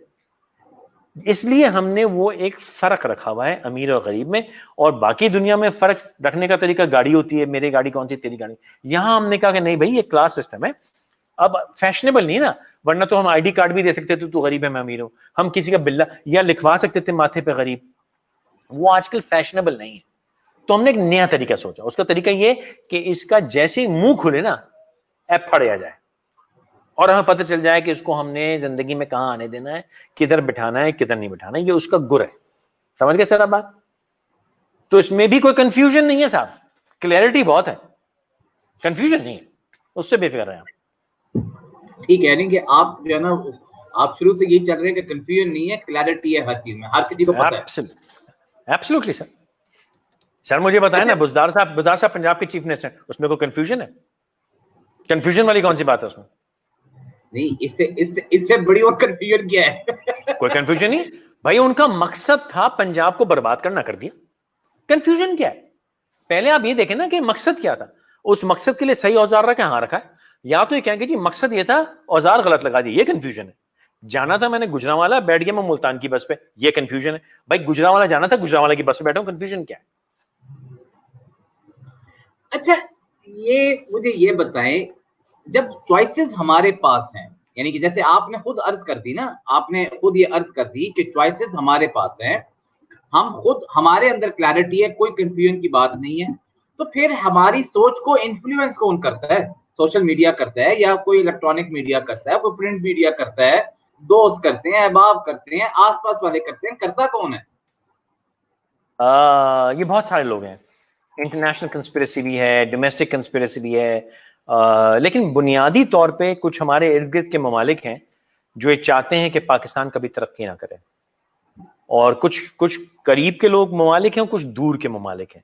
B: اس لیے ہم نے وہ ایک فرق رکھا ہوا ہے امیر اور غریب میں. اور باقی دنیا میں فرق رکھنے کا طریقہ گاڑی ہوتی ہے، میری گاڑی کون سی تیری گاڑی. یہاں ہم نے کہا کہ نہیں بھائی یہ کلاس سسٹم ہے، اب فیشنیبل نہیں نا، ورنہ تو ہم آئی ڈی کارڈ بھی دے سکتے تھے تو غریب ہے میں امیر ہوں، ہم کسی کا بلا یا لکھوا سکتے تھے ماتھے پہ غریب. وہ آج کل فیشنیبل نہیں ہے. تو ہم نے ایک نیا طریقہ سوچا. اس کا طریقہ یہ کہ اس کا جیسے منہ کھلے نا ایپ پھڑیا جائے اور ہمیں پتہ چل جائے کہ اس کو ہم نے زندگی میں کہاں آنے دینا ہے، کدھر بٹھانا ہے کدھر نہیں بٹھانا ہے. یہ اس کا گر ہے. سمجھ گئے سر بات؟ تو اس میں بھی کوئی کنفیوژن نہیں ہے صاحب، کلیئرٹی بہت ہے، کنفیوژن نہیں ہے، اس سے بے فکر رہے ہیں.
A: ٹھیک ہے، نہیں کہ آپ جو ہے نا آپ شروع سے یہی چل رہے ہیں کہ کنفیوژن نہیں ہے، کلیئرٹی ہے ہر چیز میں، ہر کسی کو پتہ ہے.
B: ایبسولوٹلی سر. سر مجھے بتائیں نا، بزدار صاحب پنجاب کے چیف منسٹر، اس میں کوئی کنفیوژن ہے؟ کنفیوژن والی کون سی بات ہے اس میں؟
A: نہیں، اس سے بڑی اور کنفیوژن کیا ہے؟
B: کوئی کنفیوژن نہیں بھائی. ان کا مقصد تھا پنجاب کو برباد کرنا، کر دیا. کنفیوژن کیا ہے؟ پہلے آپ یہ دیکھیں نا کہ مقصد کیا تھا. اس مقصد کے لیے صحیح اوزار رکھا، ہاں رکھا ہے. یا تو یہ کہیں گے جی مقصد یہ تھا اوزار غلط لگا دی، یہ کنفیوژن ہے. جانا تھا میں نے گجرانوالا، بیٹھ گیا میں ملتان کی بس پہ، یہ کنفیوژن ہے. بھائی گجرانوالا جانا تھا، گجرانوالا کی بس پہ بیٹھا ہوں، کنفیوژن کیا ہے؟
A: اچھا یہ مجھے یہ بتائیں، جب چوائسز ہمارے پاس ہیں، یعنی کہ جیسے آپ نے خود عرض کر دی نا، آپ نے خود یہ عرض کر دی کہ چوائسز ہمارے پاس ہیں، ہم خود ہمارے اندر کلیئرٹی ہے، کوئی کنفیوژن کی بات نہیں ہے، تو پھر ہماری سوچ کو انفلوئنس کون کرتا ہے؟ سوشل میڈیا کرتا ہے یا کوئی الیکٹرانک میڈیا کرتا ہے، کوئی پرنٹ میڈیا کرتا ہے، دوست کرتے ہیں، احباب کرتے ہیں، آس پاس والے کرتے ہیں، کرتا کون ہے؟
B: یہ بہت سارے لوگ ہیں. انٹرنیشنل کنسپریسی بھی ہے، ڈومیسٹک کنسپریسی بھی ہے، لیکن بنیادی طور پہ کچھ ہمارے ارد گرد کے ممالک ہیں جو یہ چاہتے ہیں کہ پاکستان کبھی ترقی نہ کرے، اور کچھ قریب کے لوگ ممالک ہیں، کچھ دور کے ممالک ہیں.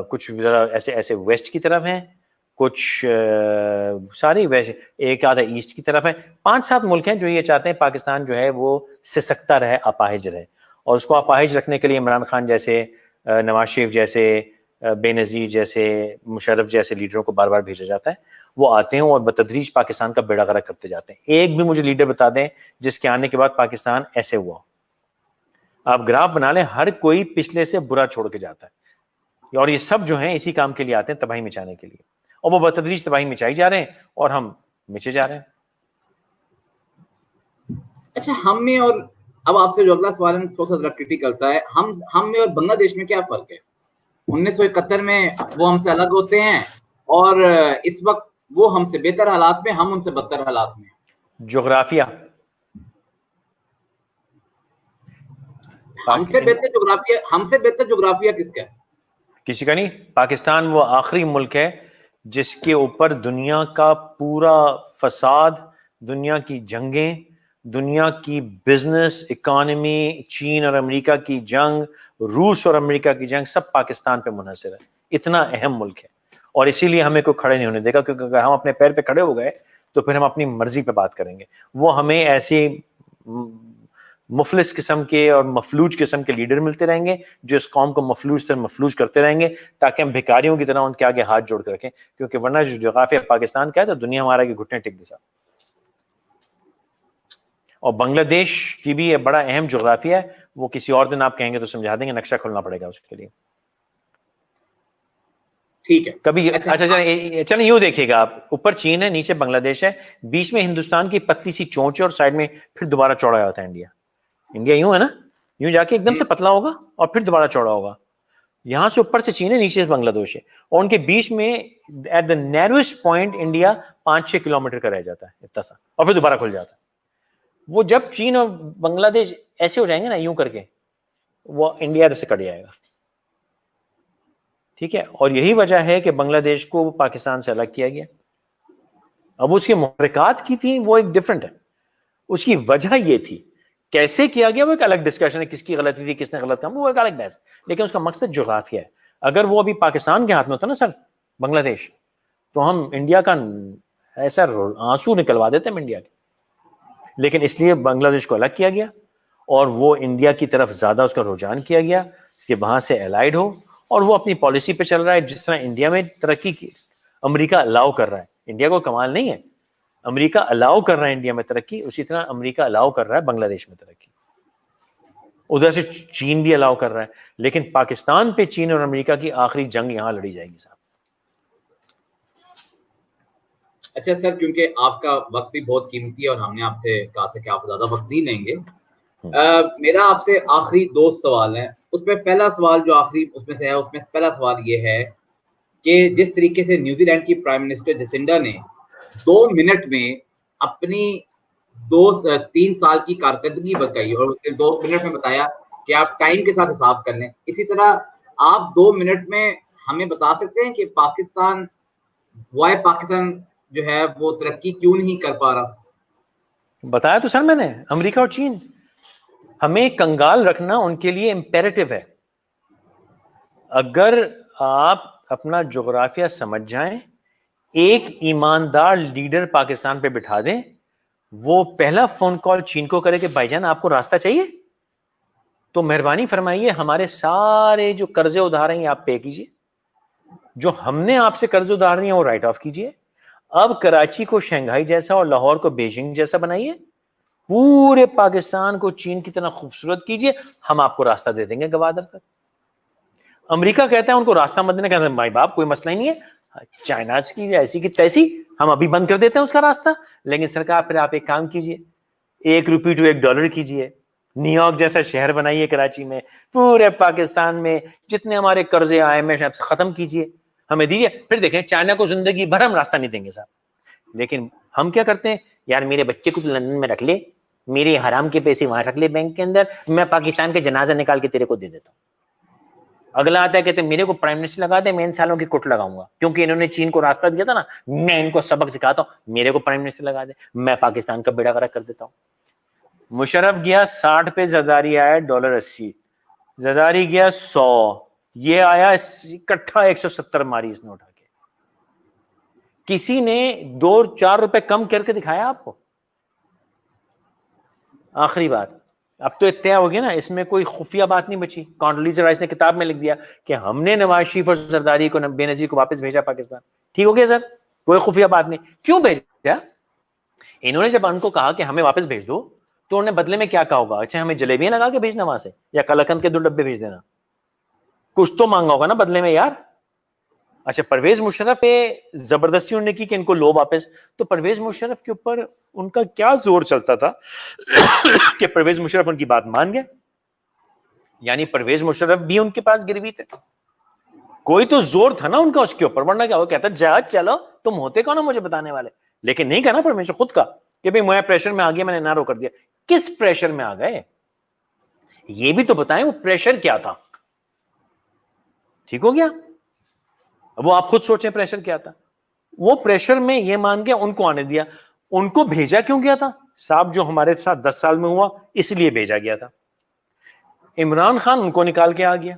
B: کچھ ذرا ایسے ویسٹ کی طرف ہیں، کچھ ساری ویسٹ، ایک آدھا ایسٹ کی طرف ہے. 5-7 ملک ہیں جو یہ چاہتے ہیں پاکستان جو ہے وہ سسکتا رہے، اپاہج رہے. اور اس کو اپاہج رکھنے کے لیے عمران خان جیسے، نواز شریف جیسے، بے نظیر جیسے، مشرف جیسے لیڈروں کو بار بار بھیجا جاتا ہے. وہ آتے ہیں اور بتدریج پاکستان کا بیڑا غرق کرتے جاتے ہیں. ایک بھی مجھے لیڈر بتا دیں جس کے آنے کے بعد پاکستان ایسے ہوا. آپ گراف بنا لیں، ہر کوئی پچھلے سے برا چھوڑ کے جاتا ہے، اور یہ سب جو ہیں اسی کام کے لیے آتے ہیں، تباہی مچانے کے لیے. اور وہ بتدریج تباہی مچائی جا رہے ہیں اور ہم مچے جا رہے ہیں.
A: اچھا ہم میں، اور اب آپ سے جو اگلا سوال ہے تھوڑا سا ذرا کرٹیکل سا ہے، ہم میں اور بنگلہ دیش میں کیا فرق ہے؟ 1971 میں وہ ہم سے الگ ہوتے ہیں، اور اس وقت وہ ہم سے بہتر حالات میں, ہم ان سے بدتر حالات میں.
B: جغرافیہ,
A: ہم سے بہتر جغرافیہ کس کا ہے؟
B: کسی کا نہیں. پاکستان وہ آخری ملک ہے جس کے اوپر دنیا کا پورا فساد, دنیا کی جنگیں, دنیا کی بزنس اکانومی, چین اور امریکہ کی جنگ, روس اور امریکہ کی جنگ, سب پاکستان پہ منحصر ہے. اتنا اہم ملک ہے, اور اسی لیے ہمیں کوئی کھڑے نہیں ہونے دے گا, کیونکہ اگر ہم اپنے پیر پہ کھڑے ہو گئے تو پھر ہم اپنی مرضی پہ بات کریں گے. وہ ہمیں ایسی مفلس قسم کے اور مفلوج قسم کے لیڈر ملتے رہیں گے جو اس قوم کو مفلوج کرتے رہیں گے, تاکہ ہم بھکاریوں کی طرح ان کے آگے ہاتھ جوڑ کے رکھیں. کیونکہ ورنہ جو جغرافیہ پاکستان کا ہے تو دنیا ہمارا کے گھٹنے ٹک دے صاحب. اور بنگلہ دیش کی بھی بڑا اہم جغرافیہ ہے, وہ کسی اور دن آپ کہیں گے تو سمجھا دیں گے, نقشہ کھولنا پڑے گا اس کے لیے.
A: ٹھیک ہے
B: کبھی اچھا چلیں یوں دیکھیے گا آپ, اوپر چین ہے, نیچے بنگلہ دیش ہے, بیچ میں ہندوستان کی پتلی سی چونچ ہے, اور سائڈ میں پھر دوبارہ چوڑا ہوتا ہے انڈیا. انڈیا یوں ہے نا, یوں جا کے ایک دم سے پتلا ہوگا اور پھر دوبارہ چوڑا ہوگا. یہاں سے اوپر سے چین ہے, نیچے سے بنگلہ دیش ہے, اور ان کے بیچ میں at the nearest point India 5-6 kilometre کا رہ جاتا ہے اتنا سا, اور پھر دوبارہ کھل جاتا ہے. وہ جب چین اور بنگلہ دیش ایسے ہو جائیں گے نا یوں کر کے, وہ انڈیا سے کٹ جائے گا. ٹھیک ہے, اور یہی وجہ ہے کہ بنگلہ دیش کو پاکستان سے الگ کیا گیا. اب اس کے محرکات کی تھی وہ ایک ڈفرنٹ ہے, اس کی وجہ یہ تھی. کیسے کیا گیا وہ ایک الگ ڈسکشن ہے, کس کی غلطی تھی, کس نے غلط کام, وہ ایک الگ بحث, لیکن اس کا مقصد جغرافیہ ہے. اگر وہ ابھی پاکستان کے ہاتھ میں ہوتا نا سر, بنگلہ دیش, تو ہم انڈیا کا ایسا آنسو نکلوا دیتے ہیں انڈیا کے. لیکن اس لیے بنگلہ دیش کو الگ کیا گیا, اور وہ انڈیا کی طرف زیادہ اس کا رجحان کیا گیا کہ وہاں سے الائڈ ہو, اور وہ اپنی پالیسی پہ چل رہا ہے. جس طرح انڈیا میں ترقی کی امریکہ الاؤ کر رہا ہے, انڈیا کو کمال نہیں ہے, امریکہ الاؤ کر رہا ہے انڈیا میں ترقی, اسی طرح امریکہ الاؤ کر رہا ہے بنگلہ دیش میں ترقی. ادھر سے چین بھی الاؤ کر رہا ہے, لیکن پاکستان پہ چین اور امریکہ کی آخری جنگ یہاں لڑی جائے گی صاحب.
A: اچھا سر, کیونکہ آپ کا وقت بھی بہت قیمتی ہے اور ہم نے آپ سے کہا تھا کہ آپ زیادہ وقت نہیں لیں گے, میرا آپ سے آخری 2 سوال ہیں. اس میں پہلا سوال جو آخری اس میں سے ہے, اس میں پہلا سوال یہ ہے کہ جس طریقے سے نیوزی لینڈ کی پرائم منسٹر جسنڈا نے 2 منٹ میں اپنی 3 سال کی کارکردگی بتائی, اور 2 منٹ میں بتایا کہ آپ ٹائم کے ساتھ حساب کر لیں, اسی طرح آپ 2 منٹ میں ہمیں بتا سکتے ہیں کہ پاکستان جو ہے وہ ترقی کیوں نہیں کر پا رہا؟
B: بتایا تو سر میں نے, امریکہ اور چین, ہمیں کنگال رکھنا ان کے لیے امپیریٹو ہے. اگر آپ اپنا جغرافیہ سمجھ جائیں, ایک ایماندار لیڈر پاکستان پہ بٹھا دیں, وہ پہلا فون کال چین کو کرے کہ بھائی جان آپ کو راستہ چاہیے, تو مہربانی فرمائیے ہمارے سارے جو قرضے ادھار ہیں آپ پے کیجیے, جو ہم نے آپ سے قرض ادھار ہیں وہ رائٹ آف کیجیے. اب کراچی کو شنگھائی جیسا اور لاہور کو بیجنگ جیسا بنائیے, پورے پاکستان کو چین کی طرح خوبصورت کیجیے, ہم آپ کو راستہ دے دیں گے گوادر تک. امریکہ کہتا ہے ان کو راستہ مت دینا, کہتے ہیں بھائی باپ کوئی مسئلہ ہی نہیں ہے, چائنا کی ایسی کی تیسی, ہم ابھی بند کر دیتے ہیں اس کا راستہ. لیکن سرکار پھر آپ ایک کام کیجیے, 1 روپی ٹو $1 کیجیے, نیو یارک جیسا شہر بنائیے کراچی میں, پورے پاکستان میں جتنے ہمارے قرضے آئے میں ختم کیجیے, ہمیں دیجیے. پھر دیکھیں چائنا کو زندگی بھر ہم راستہ نہیں دیں گے صاحب. لیکن ہم کیا کرتے ہیں, یار میرے بچے کو لندن میں رکھ لے, میرے حرام کے پیسے وہاں رکھ لے بینک کے اندر, میں پاکستان کے جنازہ نکال کے تیرے کو دے دیتا ہوں. اگلا آتا ہے کہتے ہیں میرے کو پرائم منسٹر لگا دے, میں ان سالوں کی کٹ لگاؤں گا, کیونکہ انہوں نے چین کو راستہ دیا تھا نا, میں ان کو سبق سکھاتا ہوں, میرے کو پرائم منسٹر لگا دے, میں پاکستان کا بیڑا غرق کر دیتا ہوں. مشرف گیا 60 پہ, زرداری آیا $80, زرداری گیا 100, یہ آیا اکٹھا 170 ماری اس نے اٹھا کے. کسی نے 2-4 روپے کم کر کے دکھایا آپ کو؟ آخری بات, اب تو اتیا ہو گیا نا, اس میں کوئی خفیہ بات نہیں بچی. کانڈولیزا رائس نے کتاب میں لکھ دیا کہ ہم نے نواز شریف اور زرداری کو, بے نظیر کو واپس بھیجا پاکستان. ٹھیک ہو گیا سر, کوئی خفیہ بات نہیں. کیوں بھیجا؟ انہوں نے جب ان کو کہا کہ ہمیں واپس بھیج دو, تو انہوں نے بدلے میں کیا کہا ہوگا, اچھا ہمیں جلیبیاں لگا کے بھیجنا وہاں سے, یا کلاکند کے 2 ڈبے بھیج دینا, کچھ تو مانگا ہوگا نا بدلے میں یار. اچھا پرویز مشرف پہ زبردستی انہوں نے کی کہ ان کو لو واپس, تو پرویز مشرف کے اوپر ان کا کیا زور چلتا تھا کہ پرویز مشرف ان کی بات مان گئے. یعنی پرویز مشرف بھی ان کے پاس گروی تھے, کوئی تو زور تھا نا ان کا اس کے اوپر, ورنہ کیا وہ کہتا جا چلو تم ہوتے کون ہو مجھے بتانے والے؟ لیکن نہیں کہا نا پرمیشور خود کا کہ بھئی میں پریشر میں آ گیا، میں نے نارو کر دیا. کس پریشر میں آ گئے یہ بھی تو بتائیں، وہ پریشر کیا تھا؟ ٹھیک ہو گیا؟ وہ آپ خود سوچیں پریشر کیا تھا. وہ پریشر میں یہ مان گیا، ان کو آنے دیا. ان کو بھیجا کیوں گیا تھا؟ صاحب جو ہمارے ساتھ 10 سال میں ہوا اس لیے بھیجا گیا تھا. عمران خان ان کو نکال کے آ گیا.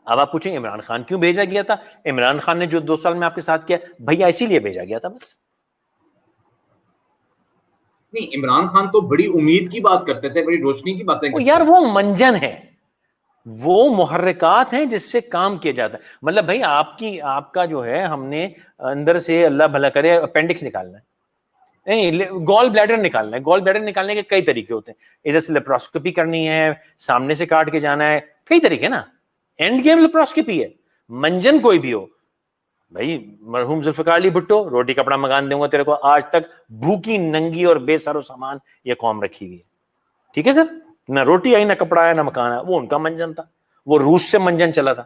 B: اب آپ پوچھیں عمران خان کیوں بھیجا گیا تھا؟ عمران خان نے جو 2 سال میں آپ کے ساتھ کیا بھیا اسی لیے بھیجا گیا تھا بس.
A: نہیں، عمران خان تو بڑی امید کی بات کرتے تھے، بڑی روشنی کی باتیں کرتے
B: یار
A: تھے.
B: وہ منجن ہے، وہ محرکات ہیں جس سے کام کیا جاتا ہے. مطلب بھائی آپ کا جو ہے، ہم نے اندر سے اللہ بھلا کرے اپینڈکس نکالنا ہے، گال بلیڈر نکالنا ہے. گال بلیڈر نکالنے کے کئی طریقے ہوتے ہیں. ادھر سے لیپروسکوپی کرنی ہے، سامنے سے کاٹ کے جانا ہے، کئی طریقے نا. اینڈ گیم لیپروسکوپی ہے. منجن کوئی بھی ہو بھائی، مرحوم ذوالفقار علی بھٹو، روٹی کپڑا مکان دوں گا تیرے کو، آج تک بھوکی ننگی اور بے سر و سامان یہ قوم رکھی ہوئی ہے. ٹھیک ہے سر، نہ روٹی آئی، نہ کپڑا آیا، نہ مکان آیا. وہ ان کا منجن تھا، وہ روس سے منجن چلا تھا.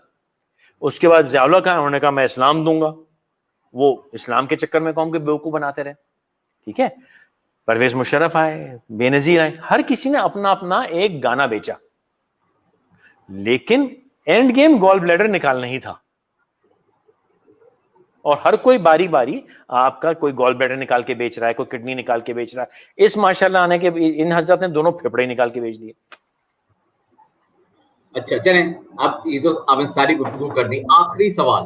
B: اس کے بعد ضیاء کا انہوں نے کہا میں اسلام دوں گا، وہ اسلام کے چکر میں قوم کے بیوقوف بناتے رہے. ٹھیک ہے، پرویز مشرف آئے، بے نظیر آئے، ہر کسی نے اپنا اپنا ایک گانا بیچا. لیکن اینڈ گیم گال بلیڈر نکالنا ہی تھا. اور ہر کوئی باری باری آپ کا کوئی گال بلیڈر نکال کے بیچ رہا ہے، کوئی کڈنی نکال کے بیچ رہا ہے. اس ماشاءاللہ آنے کے ان حضرات نے دونوں پھیپڑے نکال کے بیچ دیے.
A: اچھا چلیں، اب یہ تو آپ نے ساری گفتگو کر دی. آخری سوال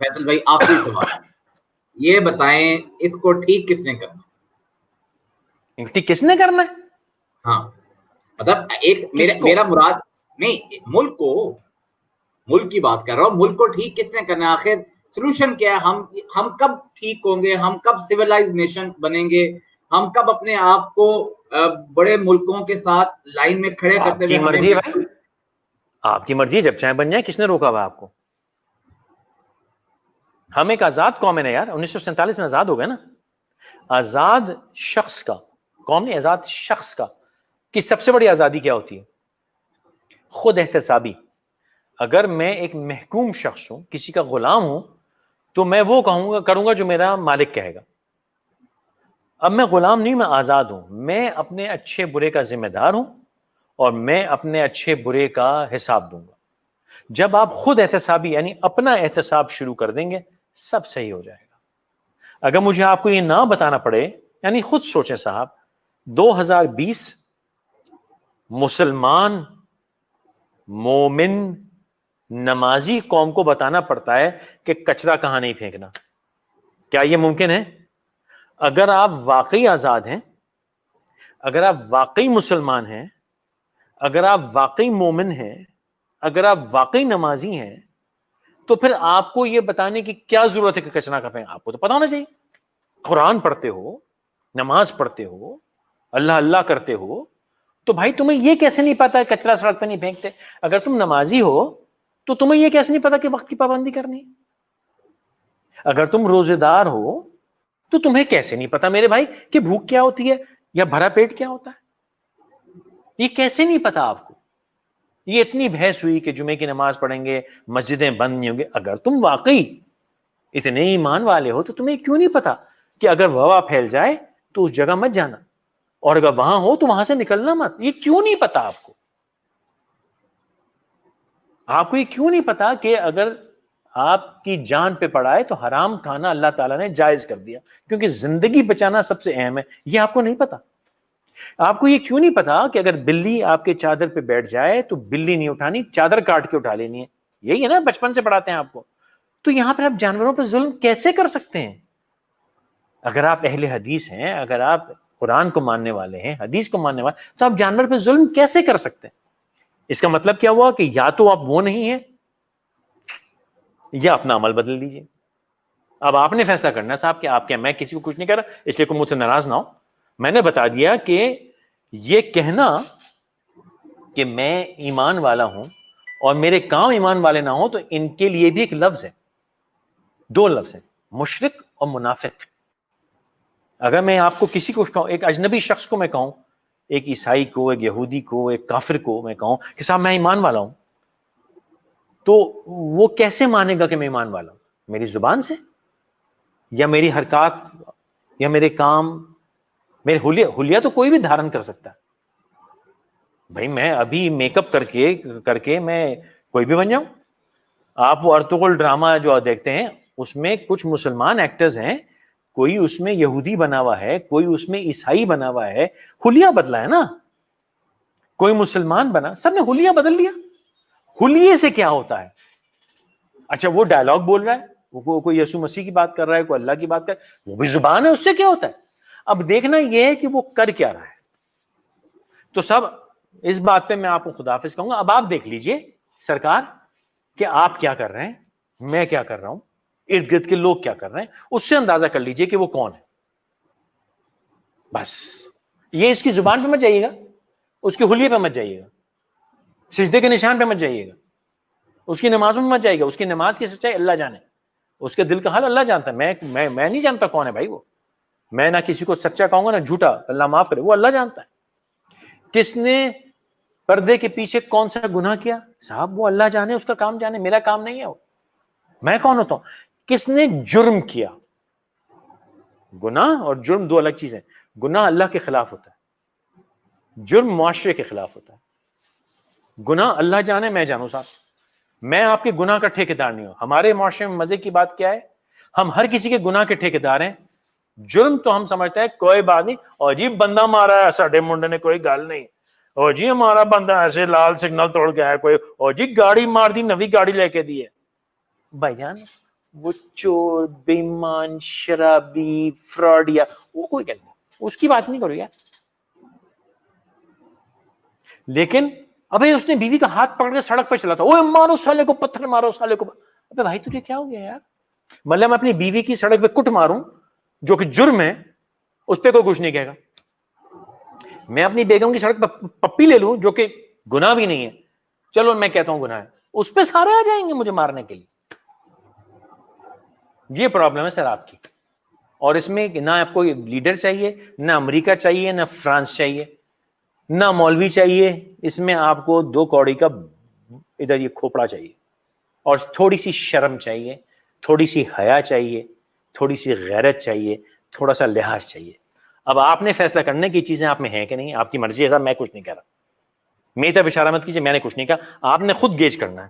A: فیصل بھائی، آخری سوال یہ بتائیں، اس کو ٹھیک کس نے کرنا؟
B: کس نے کرنا ہے؟
A: ہاں مطلب ایک
B: کس کو؟
A: میرا مراد نہیں، ملک کی بات کر رہا ہوں. ملک کو ٹھیک کس نے کرنا ہے؟ آخر سولوشن کیا ہے؟ ہم کب ٹھیک ہوں گے؟ ہم کب سویلائز نیشن بنیں گے؟ ہم کب اپنے آپ کو بڑے ملکوں کے ساتھ لائن میں کھڑے کرتے ہوئے؟
B: آپ کی مرضی ہے بھائی، آپ کی مرضی ہے، جب چاہے بن جائیں. کس نے روکا ہوا آپ کو؟ ہم ایک آزاد قوم ہے نا یار. 1947 میں آزاد ہو گئے نا. آزاد شخص کا، قوم نہیں، آزاد شخص کا کی سب سے بڑی آزادی کیا ہوتی ہے؟ خود احتسابی. اگر میں ایک محکوم شخص ہوں، کسی کا غلام ہوں، تو میں وہ کروں گا جو میرا مالک کہے گا. اب میں غلام نہیں، میں آزاد ہوں. میں اپنے اچھے برے کا ذمہ دار ہوں اور میں اپنے اچھے برے کا حساب دوں گا. جب آپ خود احتسابی یعنی اپنا احتساب شروع کر دیں گے، سب صحیح ہو جائے گا. اگر مجھے آپ کو یہ نہ بتانا پڑے، یعنی خود سوچیں صاحب، 2020 مسلمان مومن نمازی قوم کو بتانا پڑتا ہے کہ کچرا کہاں نہیں پھینکنا. کیا یہ ممکن ہے؟ اگر آپ واقعی آزاد ہیں، اگر آپ واقعی مسلمان ہیں، اگر آپ واقعی مومن ہیں، اگر آپ واقعی نمازی ہیں، تو پھر آپ کو یہ بتانے کی کیا ضرورت ہے کہ کچرا کہاں پھینکنا؟ آپ کو تو پتا ہونا چاہیے. قرآن پڑھتے ہو، نماز پڑھتے ہو، اللہ اللہ کرتے ہو، تو بھائی تمہیں یہ کیسے نہیں پتا کچرا سڑک پہ نہیں پھینکتے؟ اگر تم نمازی ہو تو تمہیں یہ کیسے نہیں پتا کہ وقت کی پابندی کرنی ہے؟ اگر تم روزے دار ہو تو تمہیں کیسے نہیں پتا میرے بھائی کہ بھوک کیا ہوتی ہے یا بھرا پیٹ کیا ہوتا ہے؟ یہ کیسے نہیں پتا آپ کو؟ یہ اتنی بحث ہوئی کہ جمعے کی نماز پڑھیں گے، مسجدیں بند نہیں ہوں گے. اگر تم واقعی اتنے ایمان والے ہو تو تمہیں کیوں نہیں پتا کہ اگر وبا پھیل جائے تو اس جگہ مت جانا، اور اگر وہاں ہو تو وہاں سے نکلنا مت؟ یہ کیوں نہیں پتا آپ کو؟ آپ کو یہ کیوں نہیں پتا کہ اگر آپ کی جان پہ پڑا ہے تو حرام کھانا اللہ تعالیٰ نے جائز کر دیا، کیونکہ زندگی بچانا سب سے اہم ہے. یہ آپ کو نہیں پتا. آپ کو یہ کیوں نہیں پتا کہ اگر بلی آپ کے چادر پہ بیٹھ جائے تو بلی نہیں اٹھانی، چادر کاٹ کے اٹھا لینی ہے. یہی ہے نا، بچپن سے پڑھاتے ہیں آپ کو. تو یہاں پر آپ جانوروں پہ ظلم کیسے کر سکتے ہیں؟ اگر آپ اہل حدیث ہیں، اگر آپ قرآن کو ماننے والے ہیں، حدیث کو ماننے والے، تو آپ جانور پہ ظلم کیسے کر سکتے ہیں؟ اس کا مطلب کیا ہوا کہ یا تو آپ وہ نہیں ہیں یا اپنا عمل بدل لیجیے. اب آپ نے فیصلہ کرنا ہے صاحب کہ آپ کیا. میں کسی کو کچھ نہیں کر رہا، اس لیے کوئی مجھ سے ناراض نہ ہو. میں نے بتا دیا کہ یہ کہنا کہ میں ایمان والا ہوں اور میرے کام ایمان والے نہ ہوں، تو ان کے لیے بھی ایک لفظ ہے، 2 لفظ ہیں، مشرک اور منافق. اگر میں آپ کو کسی کو کہوں، ایک اجنبی شخص کو میں کہوں، ایک عیسائی کو، ایک یہودی کو، ایک کافر کو میں کہوں کہ صاحب میں ایمان والا ہوں، تو وہ کیسے مانے گا کہ میں ایمان والا ہوں؟ میری زبان سے؟ یا میری حرکات یا میرے کام، میرے حلیہ تو کوئی بھی دھارن کر سکتا ہے بھائی. میں ابھی میک اپ کر کے میں کوئی بھی بن جاؤں. آپ وہ ارطغرل ڈرامہ جو دیکھتے ہیں اس میں کچھ مسلمان ایکٹرز ہیں، کوئی اس میں یہودی بنا ہوا ہے، کوئی اس میں عیسائی بنا ہوا ہے، حلیہ بدلا ہے نا. کوئی مسلمان بنا، سب نے حلیہ بدل لیا. حلیے سے کیا ہوتا ہے؟ اچھا وہ ڈائلاگ بول رہا ہے، وہ کوئی یسوع مسیح کی بات کر رہا ہے، کوئی اللہ کی بات کر رہا ہے، وہ بھی زبان ہے، اس سے کیا ہوتا ہے؟ اب دیکھنا یہ ہے کہ وہ کر کیا رہا ہے. تو سب اس بات پہ میں آپ کو خداحافظ کہوں گا. اب آپ دیکھ لیجئے سرکار کہ آپ کیا کر رہے ہیں، میں کیا کر رہا ہوں، ارد گرد کے لوگ کیا کر رہے ہیں، اس سے اندازہ کر لیجئے کہ وہ کون ہے. بس یہ اس کی زبان پہ مت جائیے گا، اس کے حلیے پہ مت جائیے گا، سجدے کے نشان پہ مت جائیے گا، اس کی نمازوں میں مت جائیے گا. اس کی نماز کی سچائی اللہ جانے، اس کے دل کا حال اللہ جانتا ہے. میں نہیں جانتا کون ہے بھائی وہ. میں نہ کسی کو سچا کہوں گا نہ جھوٹا، اللہ معاف کرے، وہ اللہ جانتا ہے. کس نے پردے کے پیچھے کون سا گناہ کیا صاحب وہ اللہ جانے، اس کا کام جانے، میرا کام نہیں ہے وہ. میں کون ہوتا ہوں؟ کس نے جرم کیا؟ گناہ اور جرم دو الگ چیزیں. گناہ اللہ کے خلاف ہوتا ہے، جرم معاشرے کے خلاف ہوتا ہے. گناہ اللہ جانے، میں جانوں صاحب. میں آپ کے گناہ کا ٹھیکیدار نہیں ہوں. ہمارے معاشرے میں مزے کی بات کیا ہے، ہم ہر کسی کے گناہ کے ٹھیکیدار ہیں. جرم تو ہم سمجھتے ہیں کوئی بات نہیں، اور جی بندہ مارا ہے ساڈے منڈے نے، کوئی گل نہیں، اور جی ہمارا بندہ ایسے لال سگنل توڑ کے آیا کوئی، اور جی گاڑی مار دی، نوی گاڑی لے کے دی ہے. بھائی جان وہ چور، بے ایمان، شرابی، فراڈیا، وہ کوئی گل نہیں، اس کی بات نہیں کرو یار. لیکن ابھی اس نے بیوی کا ہاتھ پکڑ کے سڑک پہ چلا تھا، اوے مارو سالے کو، پتھر مارو سالے کو. ابے بھائی تجھے کیا ہو گیا یار؟ مطلب میں اپنی بیوی کی سڑک پہ کٹ ماروں جو کہ جرم ہے، اس پہ کوئی کچھ نہیں کہے گا. میں اپنی بیگم کی سڑک پہ پپی لے لوں جو کہ گناہ بھی نہیں ہے، چلو میں کہتا ہوں گناہ ہے، اس پہ سارے آ جائیں گے مجھے مارنے کے لیے. یہ پرابلم ہے سر آپ کی. اور اس میں نہ آپ کو لیڈر چاہیے، نہ امریکہ چاہیے، نہ فرانس چاہیے، نہ مولوی چاہیے. اس میں آپ کو 2 کوڑی کا ادھر یہ کھوپڑا چاہیے، اور تھوڑی سی شرم چاہیے، تھوڑی سی حیا چاہیے، تھوڑی سی غیرت چاہیے، تھوڑا سا لحاظ چاہیے. اب آپ نے فیصلہ کرنے کی چیزیں آپ میں ہیں کہ نہیں، آپ کی مرضی ہے. میں کچھ نہیں کہہ رہا، میری طرف اشارہ مت کیجیے، میں نے کچھ نہیں کہا. آپ نے خود گیج کرنا ہے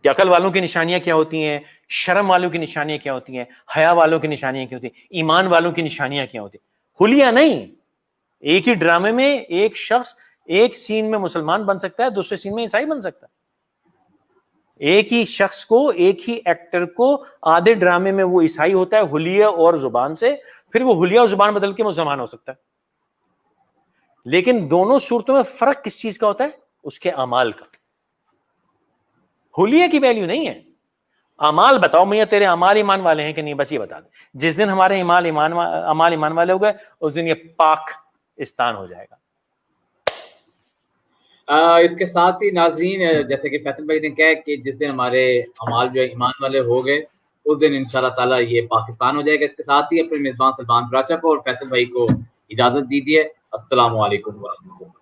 B: کہ عقل والوں کی نشانیاں کیا ہوتی ہیں، شرم والوں کی نشانیاں کیا ہوتی ہیں، حیا والوں کی نشانیاں کیا ہوتی ہیں، ایمان والوں کی نشانیاں کیا ہوتی ہیں. حلیہ نہیں. ایک ہی ڈرامے میں ایک شخص ایک سین میں مسلمان بن سکتا ہے، دوسرے سین میں عیسائی بن سکتا ہے. ایک ہی شخص کو، ایک ہی ایکٹر کو آدھے ڈرامے میں وہ عیسائی ہوتا ہے حلیہ اور زبان سے، پھر وہ حلیہ اور زبان بدل کے مسلمان ہو سکتا ہے. لیکن دونوں صورتوں میں فرق کس چیز کا ہوتا ہے؟ اس کے اعمال کا. حلیہ کی ویلیو نہیں ہے. اعمال بتاؤ میاں تیرے اعمال ایمان والے ہیں کہ نہیں، بس یہ بتا دے. جس دن ہمارے اعمال ایمان والے ہو گئے، اس دن یہ پاکستان ہو جائے گا.
A: اس کے ساتھ ہی ناظرین، جیسے کہ فیصل بھائی نے کہا کہ جس دن ہمارے اعمال جو ایمان والے ہو گئے، اس دن انشاءاللہ تعالیٰ یہ پاکستان ہو جائے گا. اس کے ساتھ ہی اپنے میزبان سلمان فراچا کو اور فیصل بھائی کو اجازت دیجیے. السلام علیکم ورحمۃ اللہ.